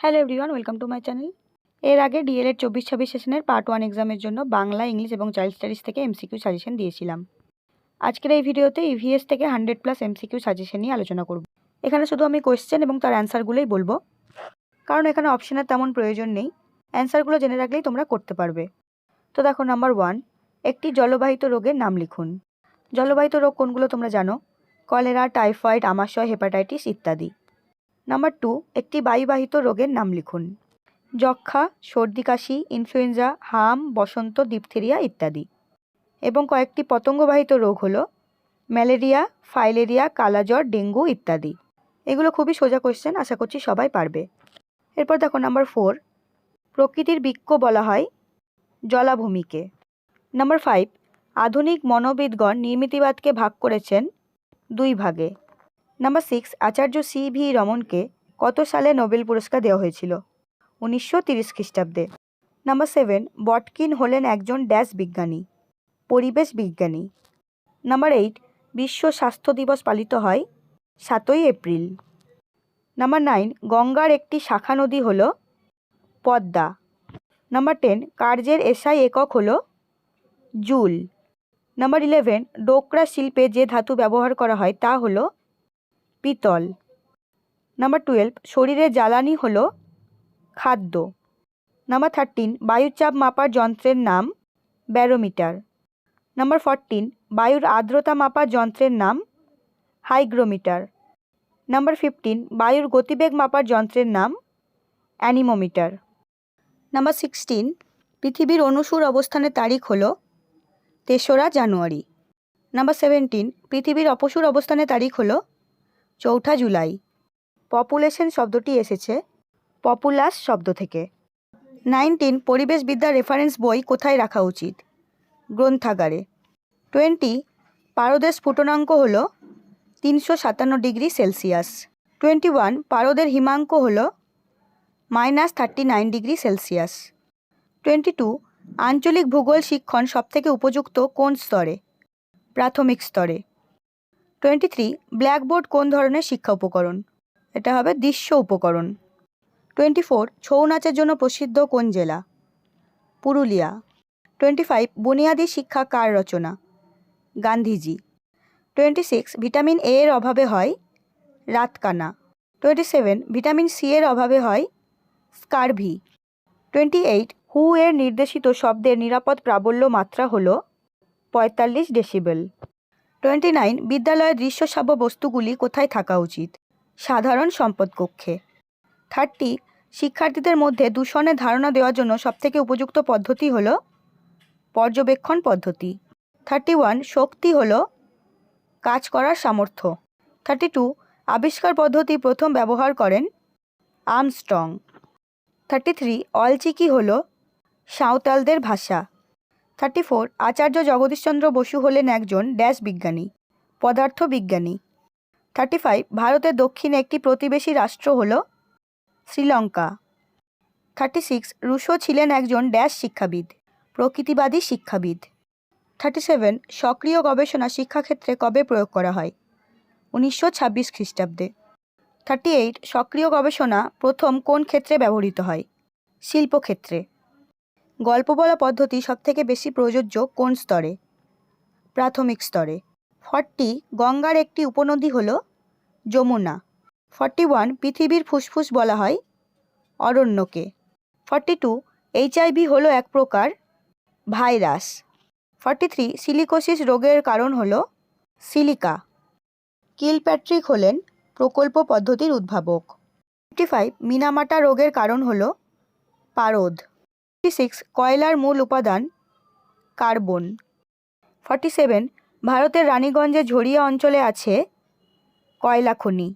Hello everyone, welcome to my channel. এর আগে D.El.Ed 24-26 সেশনের পার্ট 1 এক্সামের জন্য বাংলা, ইংলিশ এবং চাইল্ড স্টাডিজ থেকে এমসিকিউ সাজেশন দিয়েছিলাম। আজকের এই ভিডিওতে ইভিএস থেকে 100+ এমসিকিউ সাজেশন নিয়ে আলোচনা করব। এখানে শুধু আমি কোয়েশ্চেন এবং তার অ্যান্সারগুলোই বলবো, কারণ এখানে অপশনের তেমন প্রয়োজন নেই। অ্যান্সারগুলো জেনে রাখলেই তোমরা করতে পারবে। তো দেখো, নাম্বার 1, একটি জলবাহিত রোগের নাম লিখুন। জলবাহিত রোগ কোনগুলো তোমরা জানো? কলেরা, টাইফয়েড, আমাশয়, হেপাটাইটিস ইত্যাদি। নাম্বার 2, একটি বায়ুবাহিত রোগের নাম লিখুন। যক্ষা, সর্দি কাশি, ইনফ্লুয়েঞ্জা, হাম, বসন্ত, ডিপথেরিয়া ইত্যাদি। এবং কয়েকটি পতঙ্গবাহিত রোগ হলো ম্যালেরিয়া, ফাইলেরিয়া, কালাজ্বর, ডেঙ্গু ইত্যাদি। এগুলো খুবই সোজা কোয়েশ্চেন, আশা করছি সবাই পারবে। এরপর দেখো নাম্বার 4, প্রকৃতির বৃক্ষ বলা হয় জলাভূমিকে। নাম্বার 5, আধুনিক মনোবিদগণ নির্মিতিবাদকে ভাগ করেছেন 2 ভাগে। নাম্বার 6, আচার্য সি.ভি. রমনকে কত সালে নোবেল পুরস্কার দেওয়া হয়েছিল? 1930 খ্রিস্টাব্দে। নাম্বার 7, বটকিন হলেন একজন ড্যাশ বিজ্ঞানী, পরিবেশ বিজ্ঞানী। নাম্বার 8, বিশ্ব স্বাস্থ্য দিবস পালিত হয় 7ই এপ্রিল। নাম্বার 9, গঙ্গার একটি শাখা নদী হল পদ্মা। নাম্বার 10, কার্যের এসআই একক হল জুল। নাম্বার 11, ডোকরা শিল্পে যে ধাতু ব্যবহার করা হয় তা হল পিতল। নাম্বার 12, শরীরে জ্বালানি হল খাদ্য। নাম্বার 13, বায়ুর চাপ মাপার যন্ত্রের নাম ব্যারোমিটার। নাম্বার 14, বায়ুর আর্দ্রতা মাপার যন্ত্রের নাম হাইগ্রোমিটার। নাম্বার 15, বায়ুর গতিবেগ মাপার যন্ত্রের নাম অ্যানিমোমিটার। নাম্বার 16, পৃথিবীর অনুসুর অবস্থানের তারিখ হল 3রা জানুয়ারি। নাম্বার 17, পৃথিবীর অপসুর অবস্থানের তারিখ হল 4ঠা জুলাই। পপুলেশন শব্দটি এসেছে পপুলাস শব্দ থেকে। 19, পরিবেশবিদ্যার রেফারেন্স বই কোথায় রাখা উচিত? গ্রন্থাগারে। 20, পারদের স্ফুটনাঙ্ক হল 357°C। 21, পারদের হিমাঙ্ক হল -39°C। 22, আঞ্চলিক ভূগোল শিক্ষণ সবথেকে উপযুক্ত কোন স্তরে? প্রাথমিক স্তরে। 23, ব্ল্যাকবোর্ড কোন ধরনের শিক্ষা উপকরণ? এটা হবে দৃশ্য উপকরণ। 24, ছৌ নাচের জন্য প্রসিদ্ধ কোন জেলা? পুরুলিয়া। 25, বুনিয়াদী শিক্ষা কার রচনা? গান্ধীজি। 26, ভিটামিন এ এর অভাবে হয় রাতকানা। 27, ভিটামিন সি এর অভাবে হয় স্কারভি। 28, হু এর নির্দেশিত শব্দের নিরাপদ প্রাবল্য মাত্রা হল 45 ডেসিবেল। 29, বিদ্যালয়ের দৃশ্যশ্রাব্য বস্তুগুলি কোথায় থাকা উচিত? সাধারণ সম্পদ কক্ষে। 30, শিক্ষার্থীদের মধ্যে দূষণের ধারণা দেওয়ার জন্য সবথেকে উপযুক্ত পদ্ধতি হল পর্যবেক্ষণ পদ্ধতি। 31, শক্তি হল কাজ করার সামর্থ্য। 32, আবিষ্কার পদ্ধতি প্রথম ব্যবহার করেন আর্মস্ট্রং। 33, অলচিকি হল সাঁওতালদের ভাষা। 34, আচার্য জগদীশচন্দ্র বসু হলেন একজন ড্যাশ বিজ্ঞানী, পদার্থ বিজ্ঞানী। 35, ভারতের দক্ষিণে একটি প্রতিবেশী রাষ্ট্র হল শ্রীলঙ্কা। 36, রুশো ছিলেন একজন ড্যাশ শিক্ষাবিদ, প্রকৃতিবাদী শিক্ষাবিদ। 37, সক্রিয় গবেষণা শিক্ষাক্ষেত্রে কবে প্রয়োগ করা হয়? 1926 খ্রিস্টাব্দে। 38, সক্রিয় গবেষণা প্রথম কোন ক্ষেত্রে ব্যবহৃত হয়? শিল্পক্ষেত্রে। গল্প বলা পদ্ধতি সবথেকে বেশি প্রযোজ্য কোন স্তরে? প্রাথমিক স্তরে। 40, গঙ্গার একটি উপনদী হল যমুনা। 41, পৃথিবীর ফুসফুস বলা হয় অরণ্যকে। 42, এইচআইভি হলো এক প্রকার ভাইরাস। 43, সিলিকোসিস রোগের কারণ হল সিলিকা। কিলপ্যাট্রিক হলেন প্রকল্প পদ্ধতির উদ্ভাবক। 55, মিনামাটা রোগের কারণ হল পারদ। 56, কয়লার মূল উপাদান কার্বন। 47, ভারতের রানীগঞ্জে ঝরিয়া অঞ্চলে আছে কয়লা খনি।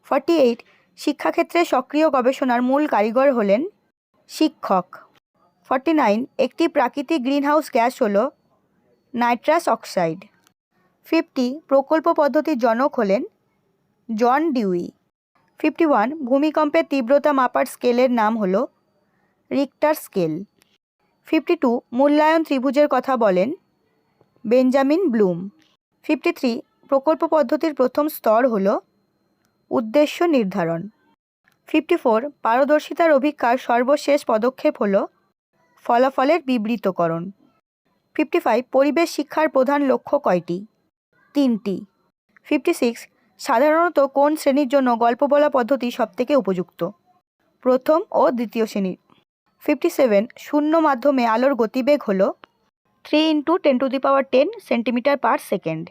48, শিক্ষাক্ষেত্রে সক্রিয় গবেষণার মূল কারিগর হলেন শিক্ষক। 49, একটি প্রাকৃতিক গ্রিনহাউস গ্যাস হল নাইট্রাস অক্সাইড। 50, প্রকল্প পদ্ধতির জনক হলেন জন ডিউই। 51, ভূমিকম্পের তীব্রতা মাপার স্কেলের নাম হল রিক্টার স্কেল। 52, মূল্যায়ন ত্রিভুজের কথা বলেন বেঞ্জামিন ব্লুম। 53, প্রকল্প পদ্ধতির প্রথম স্তর হল উদ্দেশ্য নির্ধারণ। 54 পারদর্শিতার অভিজ্ঞার সর্বশেষ পদক্ষেপ হল ফলাফলের বিবৃতকরণ। 55 পরিবেশ শিক্ষার প্রধান লক্ষ্য কয়টি? 3টি। 56 সাধারণত কোন শ্রেণীর জন্য গল্প বলা পদ্ধতি সবথেকে উপযুক্ত? প্রথম ও দ্বিতীয় শ্রেণীর। 57 শূন্য মাধ্যমে আলোর গতিবেগ হল 3 × 10⁻10 সেন্টিমিটার/সেকেন্ড।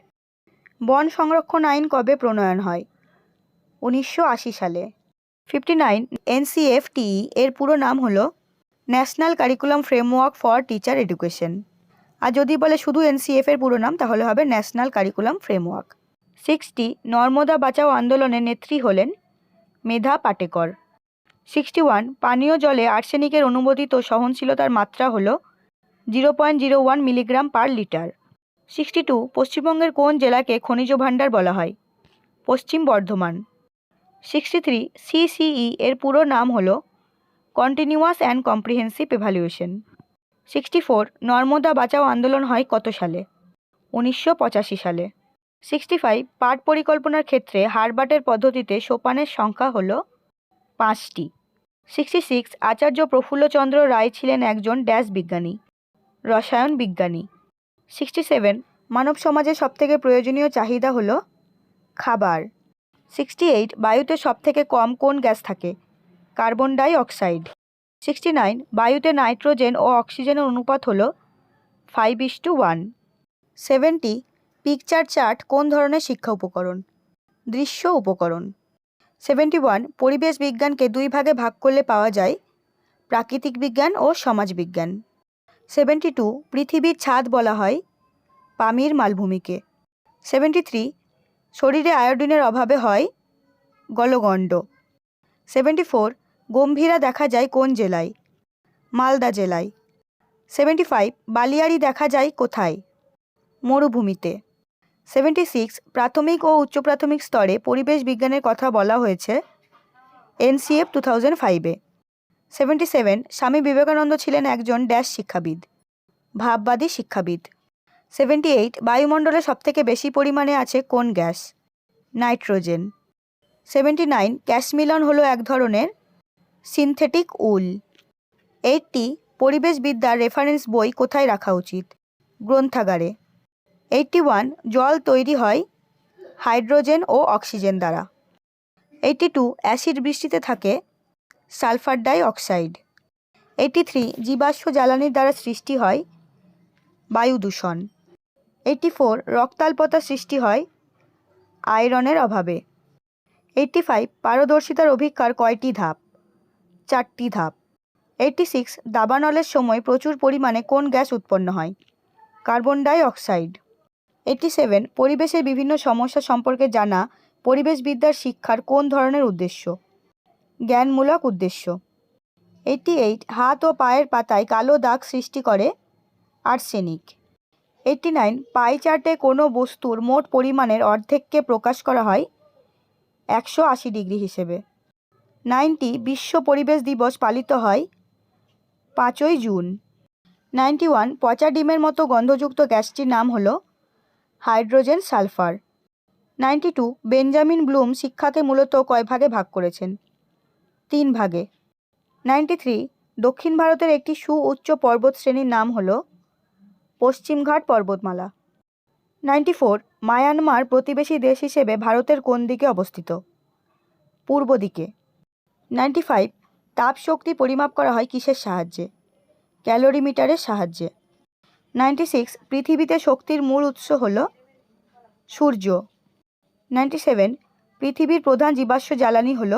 বন সংরক্ষণ আইন কবে প্রণয়ন হয়? 1980 সালে। 59 NCFTE এর পুরো নাম হল national curriculum framework for teacher education. আর যদি বলে শুধু NCF এর পুরো নাম তাহলে হবে ন্যাশনাল কারিকুলাম ফ্রেমওয়ার্ক। 60 নর্মদা বাঁচাও আন্দোলনের নেত্রী হলেন মেধা পাটেকর। 61 পানীয় জলে আর্সেনিকের অনুমোদিত সহনশীলতার মাত্রা হল 0.01 মিলিগ্রাম/লিটার। 62 পশ্চিমবঙ্গের কোন জেলাকে খনিজ ভাণ্ডার বলা হয়? পশ্চিম বর্ধমান। 63 CCE এর পুরো নাম হল continuous and comprehensive evaluation. 64 Narmada বাঁচাও আন্দোলন হয় কত সালে? 1985 সালে। 65 পাঠ পরিকল্পনার ক্ষেত্রে হারবার্টের পদ্ধতিতে সোপানের সংখ্যা হল 5টি। 66 আচার্য প্রফুল্লচন্দ্র রায় ছিলেন একজন ড্যাশ বিজ্ঞানী, রসায়ন বিজ্ঞানী। 67 মানব সমাজের সবথেকে প্রয়োজনীয় চাহিদা হল খাবার। 68 বায়ুতে সবথেকে কম কোন গ্যাস থাকে? Carbon die oxide. 69 বায়ুতে নাইট্রোজেন ও অক্সিজেনের অনুপাত হল 5:1। 70 পিকচার চার্ট কোন ধরনের শিক্ষা উপকরণ? দৃশ্য উপকরণ। 71 পরিবেশ বিজ্ঞানকে দুই ভাগে ভাগ করলে পাওয়া যায় প্রাকৃতিক বিজ্ঞান ও সমাজ বিজ্ঞান। 72 পৃথিবীর ছাদ বলা হয় পামির মালভূমিকে। 73 শরীরে আয়োডিনের অভাবে হয় গলগণ্ড। 74 গম্ভীরা দেখা যায় কোন জেলায়? মালদা জেলায়। 75 বালিয়াড়ি দেখা যায় কোথায়? মরুভূমিতে। 76 প্রাথমিক ও উচ্চ প্রাথমিক স্তরে পরিবেশ বিজ্ঞানের কথা বলা হয়েছে NCF 2005-এ। 77 স্বামী বিবেকানন্দ ছিলেন একজন ড্যাশ শিক্ষাবিদ, ভাববাদী শিক্ষাবিদ। 78 বায়ুমণ্ডলে সবথেকে বেশি পরিমাণে আছে কোন গ্যাস? নাইট্রোজেন। 79 ক্যাশমিলন হলো এক ধরনের সিনথেটিক উল। 80 পরিবেশবিদ্যার রেফারেন্স বই কোথায় রাখা উচিত? গ্রন্থাগারে। 81 জল তৈরি হয় হাইড্রোজেন ও অক্সিজেন দ্বারা। 82 অ্যাসিড বৃষ্টিতে থাকে সালফার ডাই অক্সাইড। 83 জীবাশ্ম জ্বালানির দ্বারা সৃষ্টি হয় বায়ু দূষণ। 84 রক্তাল্পতা সৃষ্টি হয় আয়রনের অভাবে। 85 পারদর্শিতার অভিজ্ঞার কয়টি ধাপ? 4টি ধাপ। 86 দাবানলের সময় প্রচুর পরিমাণে কোন গ্যাস উৎপন্ন হয়? Carbon die oxide. 87 পরিবেশের বিভিন্ন সমস্যা সম্পর্কে জানা পরিবেশবিদ্যার শিক্ষার কোন ধরনের উদ্দেশ্য? জ্ঞানমূলক উদ্দেশ্য। 88 হাত ও পায়ের পাতায় কালো দাগ সৃষ্টি করে আর্সেনিক। 89 পাই চার্টে কোনো বস্তুর মোট পরিমাণের অর্ধেককে প্রকাশ করা হয় 180 ডিগ্রি হিসেবে। 90 বিশ্ব পরিবেশ দিবস পালিত হয় 5ই জুন। 91 পচা ডিমের মতো গন্ধযুক্ত গ্যাসটির নাম হল হাইড্রোজেন সালফার। 92 বেঞ্জামিন ব্লুম শিক্ষাকে মূলত কয় ভাগে ভাগ করেছেন? 3 ভাগে। 93 দক্ষিণ ভারতের একটি সুউচ্চ পর্বত শ্রেণীর নাম হল পশ্চিমঘাট পর্বতমালা। 94 মায়ানমার প্রতিবেশী দেশ হিসেবে ভারতের কোন দিকে অবস্থিত? পূর্ব দিকে। 95 তাপ শক্তি পরিমাপ করা হয় কিসের সাহায্যে? ক্যালোরিমিটারের সাহায্যে। 96 পৃথিবীতে শক্তির মূল উৎস হল সূর্য। 97 পৃথিবীর প্রধান জীবাশ্ম জ্বালানি হল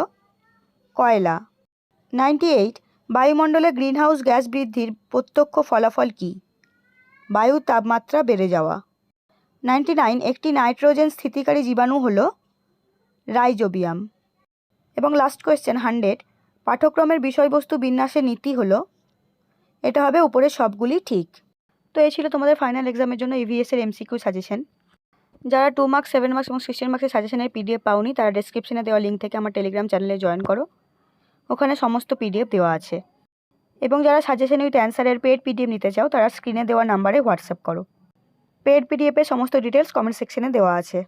কয়লা। 98 বায়ুমণ্ডলে গ্রিনহাউস গ্যাস বৃদ্ধির প্রত্যক্ষ ফলাফল কী? বায়ুর তাপমাত্রা বেড়ে যাওয়া। 99 একটি নাইট্রোজেন স্থিতিকারী জীবাণু হল রাইজোবিয়াম। এবং লাস্ট কোয়েশ্চেন 100 পাঠ্যক্রমের বিষয়বস্তু বিন্যাসের নীতি হল, এটা হবে উপরের সবগুলি ঠিক। তো এই ছিল তোমাদের ফাইনাল এক্সামের জন্য EVS-এর MCQ সাজেশন। যারা 2 মার্কস 7 মার্কস এবং 16 মার্কসের সাজেশনের PDF পাওনি তারা ডেসক্রিপশনে দেওয়া লিঙ্ক থেকে আমার টেলিগ্রাম চ্যানেলে জয়েন করো, ওখানে সমস্ত PDF দেওয়া আছে। এবং যারা সাজেশন উইথ অ্যান্সারের পেড PDF নিতে চাও তারা স্ক্রিনে দেওয়া নাম্বারে হোয়াটসঅ্যাপ করো। পেড PDF-এর সমস্ত ডিটেলস কমেন্ট সেকশনে দেওয়া আছে।